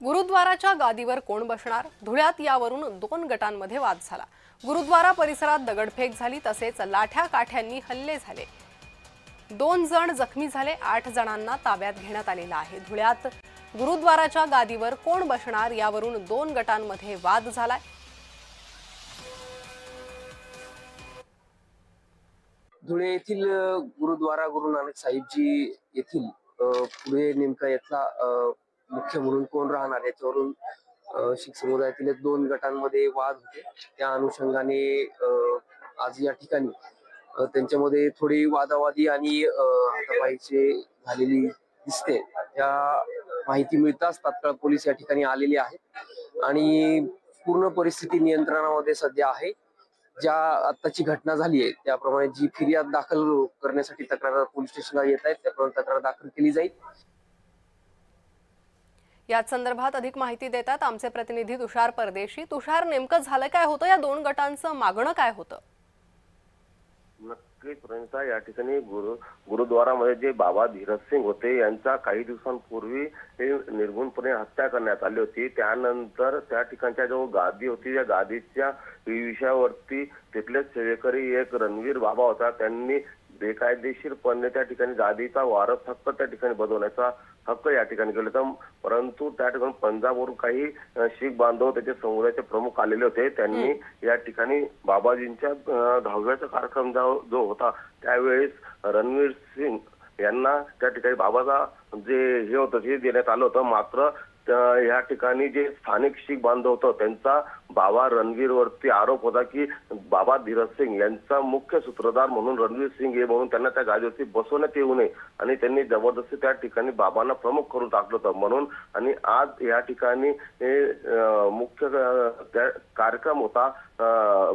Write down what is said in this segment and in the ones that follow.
गुरुद्वाराच्या गादीवर कोण बसणार? धुळ्यात यावरून दोन गटांमध्ये वाद झाला। गुरुद्वारा परिसरात दगडफेक झाली, तसेच लाठ्या काठ्यांनी हल्ले झाले। 2 जण जखमी झाले, 8 जणांना ताब्यात घेण्यात आलेला आहे। धुळ्यात गुरुद्वाराच्या गादीवर कोण बसणार यावरून 2 गटांमध्ये वाद झालाय। धुळे येथील गुरुद्वारा गुरु नानक साहिबजी येथील पुढे नेमका यातला मुख्य म्हणून कोण राहणार याच्यावरून शीख समुदायातील 2 गटांमध्ये वाद होते। त्या अनुषंगाने आज या ठिकाणी त्यांच्यामध्ये थोडी वादावादी आणि हातापायची झालेली दिसते। त्या माहिती मिळताच तात्काळ पोलीस या ठिकाणी आलेले आहेत आणि पूर्ण परिस्थिती नियंत्रणामध्ये सध्या आहे। ज्या आताची घटना झाली आहे त्याप्रमाणे जी फिर्याद दाखल करण्यासाठी तक्रार पोलीस स्टेशनला येत आहेत त्याप्रमाणे तक्रार दाखल केली जाईल। या संदर्भात अधिक माहिती देतात आमचे प्रतिनिधी तुषार परदेशी। तुषार, नेमकं झालं काय होतं? या 2 गटांचं मागणं काय होतं? नक्कीच प्रणिता, या ठिकाणी गुरुद्वारामध्ये जे बाबा धीरज सिंग होते यांचा काही दिवसांपूर्वी निर्गुणपणे हत्या करण्यात आली होती। त्यानंतर त्या ठिकाणच्या जो गादी होती त्या गादीच्या विषयावरती तिथले सेवेकरी एक रणवीर बाबा होता, त्यांनी बेकायदेशीरपणे त्या ठिकाणी गादीचा वारस हक्क त्या ठिकाणी बदलण्याचा हक्क या ठिकाणी केला होता। परंतु त्या ठिकाणी पंजाबवरून काही शीख बांधव त्याचे समुदायाचे प्रमुख आलेले होते। त्यांनी या ठिकाणी बाबाजींच्या 10व्याचा कार्यक्रम जो होता त्यावेळेस रणवीर सिंग यांना त्या ठिकाणी बाबाचा जे हे होतं ते देण्यात आलं होतं। मात्र या ठिकाणी जे स्थानिक शीख बांधव होतं त्यांचा बाबा रणवीर वरती आरोप होता की बाबा धीरज सिंग यांचा मुख्य सूत्रधार म्हणून रणवीर सिंग हे म्हणून त्यांना त्या गादीवरती बसवण्यात येऊ नये आणि त्यांनी जबरदस्ती त्या ठिकाणी बाबांना प्रमुख करून टाकलं होतं म्हणून। आणि आज या ठिकाणी मुख्य कार्यक्रम होता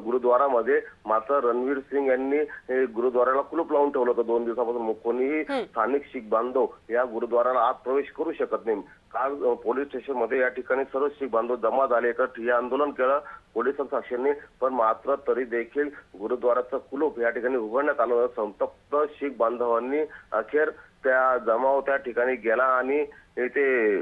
गुरुद्वारामध्ये, मात्र रणवीर सिंग यांनी गुरुद्वाराला कुलूप लावून ठेवलं होतं 2 दिवसापासून। कोणीही स्थानिक शीख बांधव या गुरुद्वाराला आत प्रवेश करू शकत नाही। काल पोलीस स्टेशन मध्ये या ठिकाणी सर्व शीख बांधव जमा झाले, तर ठिय्या आंदोलन केलं पोलिसांच्या साक्षीने, पण मात्र तरी देखील गुरुद्वाराचं कुलूप या ठिकाणी उघडण्यात आलं। संतप्त शीख बांधवांनी अखेर त्या जमाव त्या ठिकाणी गेला आणि ते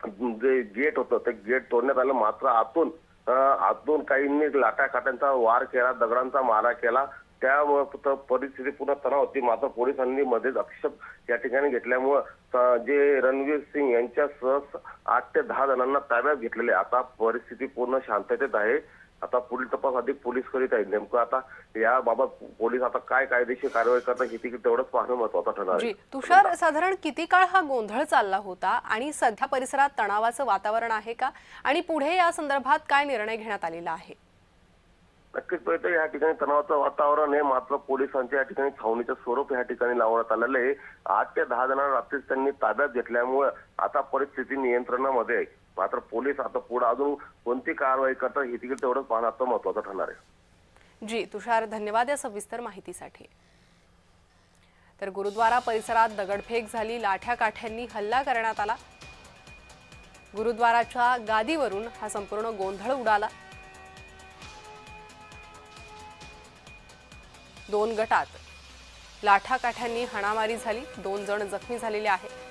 जे गेट होतं ते गेट तोडण्यात आलं। मात्र आतून काहींनी लाटा काट्यांचा वार केला, दगडांचा मारा केला, त्यामुळे परिस्थिती पूर्ण तणाव होती। मात्र पोलिसांनी मध्येच आक्षेप या ठिकाणी घेतल्यामुळे जे रणवीर सिंग यांच्यासह 8 ते 10 जणांना ताब्यात घेतलेले। आता परिस्थिती पूर्ण शांततेत आहे। आता पुढील तपास अधिक पोलीस करीत आहेत। नेमकं आता याबाबत पोलीस आता काय कायदेशीर कारवाई करतात हे तेवढंच पाहणं महत्त्वाचं ठरणार आहे। तुषार, साधारण किती काळ हा गोंधळ चालला होता आणि सध्या परिसरात तणावाचं वातावरण आहे का? आणि पुढे या संदर्भात काय निर्णय घेण्यात आलेला आहे? नक्कीच प्रयत्न या ठिकाणी तणावाचं वातावरण आहे। मात्र पोलिसांच्या या ठिकाणी छावणीचं स्वरूप या ठिकाणी लावण्यात आलेलं आहे। 8 ते 10 जणांना रात्रीच त्यांनी ताब्यात घेतल्यामुळे आता परिस्थिती नियंत्रणामध्ये आहे। मात्र पोलीस आता पुढे अजून कोणती कारवाई करतात हे तेवढंच पाहणं आता महत्त्वाचं ठरणार आहे। जी तुषार, धन्यवाद या सविस्तर माहितीसाठी। तर गुरुद्वारा परिसरात दगडफेक झाली, लाठ्या काठ्यांनी हल्ला करण्यात आला। गुरुद्वाराच्या गादीवरून हा संपूर्ण गोंधळ उडाला। 2 गटात लाठा काठ्यांनी हाणामारी झाली, 2 जण जखमी झालेले आहेत।